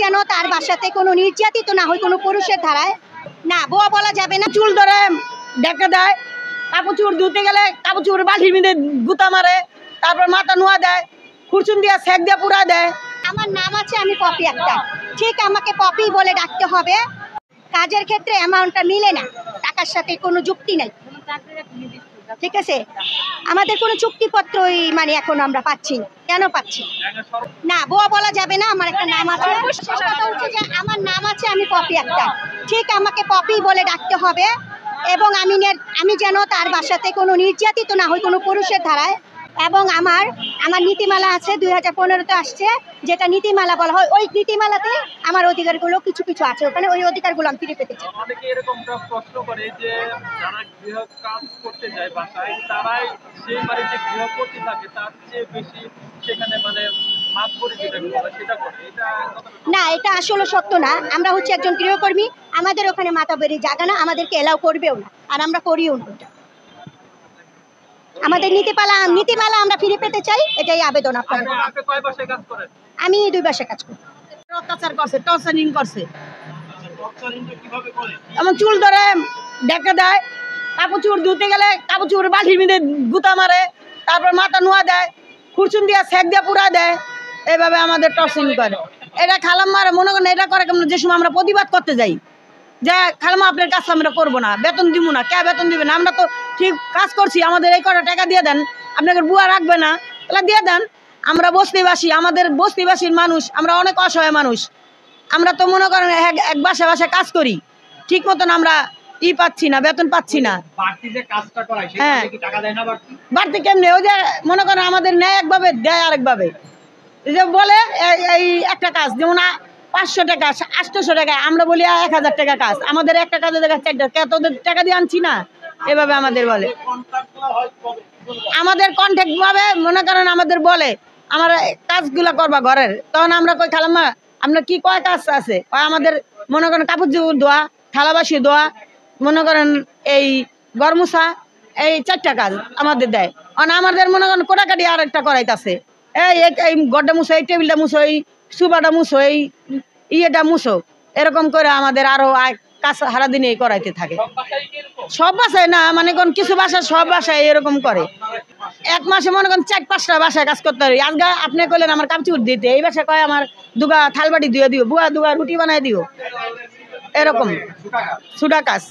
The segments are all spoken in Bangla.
কেন তার বাসাতে কোনো নির্যাতিত না হয় কোনো পুরুষের ধারায় না বুয়া বলা যাবে না। চুল ধরে ডেকে দেয়, কাপড় চুপড় ধুতে গেলে কাপড় চুপড় বালতির মধ্যে গুতা মারে, তারপর মাথা নোয়া দেয়, খুরচুন দিয়ে সেক দিয়ে পুরা দেয়। আমার নাম আছে, আমি পপি আক্তার, ঠিক আমাকে পপি বলে ডাকতে হবে। কাজের ক্ষেত্রে অ্যামাউন্টটা মিলে না, টাকার সাথে কোনো যুক্তি নাই, ঠিক আছে। আমাদের কোনো চুক্তিপত্রই মানে এখন আমরা পাচ্ছি, কেন পাচ্ছি না বুয়া বলা যাবে না। আমার একটা নাম আছে, যে আমার নাম আছে, আমি পপি আক্তার, ঠিক আমাকে পপি বলে ডাকতে হবে। এবং আমি যেন তার বাসাতে কোনো নির্যাতিত না হয় কোনো পুরুষের ধারায়। এবং আমার নীতিমালা আছে, 2015-তে আসছে, যেটা নীতিমালা বলা হয়। ওই নীতিমালাতে আমার অধিকারগুলো কিছু কিছু আছে, ওখানে ওই অধিকারগুলো আমি ফিরে পেতে চাই। অনেকে এরকমটা প্রশ্ন করে যে যারা গৃহ কাজ করতে যায় বাসায়, তারাই সেই বাড়িতে গৃহপতি থাকে তার চেয়ে বেশি সেখানে মানে মাপ করে যেটা সেটা করে, এটা না, এটা আসলে সত্য না। আমরা হচ্ছে একজন গৃহকর্মী, আমাদের ওখানে মাথা বেরিয়ে জায়গা না, আমাদেরকে এলাও করবেও না, আর আমরা করিও না। আমাদের নীতিমালা আমরা ফিরে পেতে চাই, এটাই আবেদন আপনাদের। আপনি কয় বাসায় কাজ করেন? আমি 2 বাসায় কাজ করি। অত্যাচার করছে, টর্চারিং করছে। কিভাবে করে? এমন চুল ধরে ডেকে দেয়, কাপড় চুপড় ধুতে গেলে কাপড় চুপড় বালতির মধ্যে গুতা মারে, তারপর মাথা নোয়া দেয়, খুরচুন দিয়ে সেক দিয়ে পুরা দেয়। এইভাবে আমাদের টর্চারিং করে। এটা খালাম্মার মনে করেন এটা করে কেমন, যে সময় আমরা প্রতিবাদ করতে যাই যে খালাম্মা আপনার কাজ আমরা করবো না, বেতন দিব না, কে বেতন দিবে না, আমরা তো ঠিক কাজ করছি, আমাদের এই কটা টাকা দিয়ে দেন, আপনাকে বুয়া রাখবে না, তাহলে দিয়ে দেন। আমরা বস্তিবাসী, আমাদের বস্তিবাসীর মানুষ, আমরা অনেক অসহায় মানুষ। আমরা তো মনে করেন এক বাসায় কাজ করি, ঠিক মতন আমরা পাচ্ছি না, বেতন পাচ্ছি না। বাড়তি যে কাজটা করায় হ্যাঁ, সেটা কি টাকা দেয় না বাড়তি? বাড়তি কেমনে? ওই যে মনে করেন আমাদের নেয় একভাবে, দেয় আরেকভাবে। যে বলে এই একটা কাজ যেমন 500 টাকা, 800 টাকা, আমরা বলি 1000 টাকা কাজ, আমাদের একটা কাজে দেখা 4 টাকা, তোদের টাকা দিয়ে আনছি না, এভাবে আমাদের বলে। আমাদের কন্ট্যাক্ট ভাবে মনে করেন আমাদের বলে আমার কাজগুলা করবা ঘরের, তখন আমরা কই খালাম্মা আপনার কি কয় কাজ আছে? আমাদের মনে করেন কাপড় চোপড় ধোয়া, থালা বাসি ধোয়া, মনে করেন এই গরমুছা, এই 4টা কাজ আমাদের দেয়। আমাদের মনে করেন কোটাকাটি আর একটা করাইতেছে, এই গড্ডা মুছো, এই টেবিলটা মুছো, এই সুবাটা মুছো, এই ইয়েটা মুছো, এরকম করে আমাদের আরো কাজ সারাদিনে করাইতে থাকে। সব বাসায় না, মানে কোন কিছু বাসায়, সব বাসায় এরকম করে। এক মাসে মনে করেন 4-5টা বাসায় কাজ করতে হবে। আজকে আপনি কইলেন আমার কাপড় দিতে, এই বাসায় কয় আমার দুগা থালবাটি দিয়ে দিও, বুয়া দুগা রুটি বানাই দিও, এরকম ছুটা কাজ।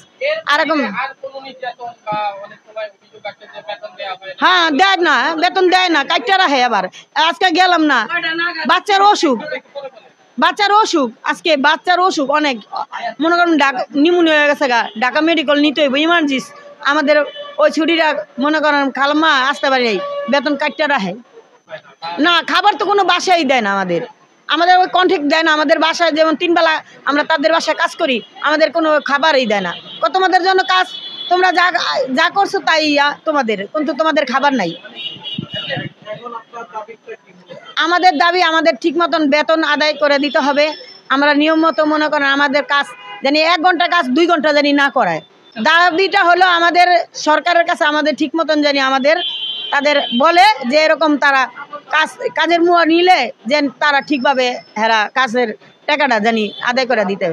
এরকম হ্যাঁ, দেয় না, বেতন দেয় না, কাটটা রাখে। আবার আজকে গেলাম না, বাচ্চার অসুখ, আজকে বাচ্চার অসুখ অনেক, মনে করেন নিউমোনিয়া হয়ে গেছে, ঢাকা মেডিকেল নিতে হইব ইমার্জেন্সি। আমাদের ওই ছুটিটা মনে করেন খালাম্মা আসতে পারি, বেতন কাটটা রাখে না। খাবার তো কোনো বাসায় দেয় না, আমাদের ওই কন্ট্যাক্ট দেয় না। আমাদের বাসায় যেমন 3 বেলা আমরা তাদের বাসায় কাজ করি, আমাদের কোনো খাবারই দেয় না। তোমাদের জন্য কাজ, তোমরা যা করছো তাই তোমাদের, কিন্তু তোমাদের খাবার নাই। আমাদের দাবি, আমাদের ঠিক মতন বেতন আদায় করে দিতে হবে। আমরা নিয়ম মতো মনে করেন আমাদের কাজ জানি 1 ঘন্টা কাজ 2 ঘন্টা জানি না করায়। দাবিটা হলো আমাদের সরকারের কাছে, আমাদের ঠিক মতন জানি তাদের বলে যে এরকম তারা কাজের মুয়া নিলে যেন তারা ঠিকভাবে কাজের টাকাটা জানি আদায় করে দিতে হবে।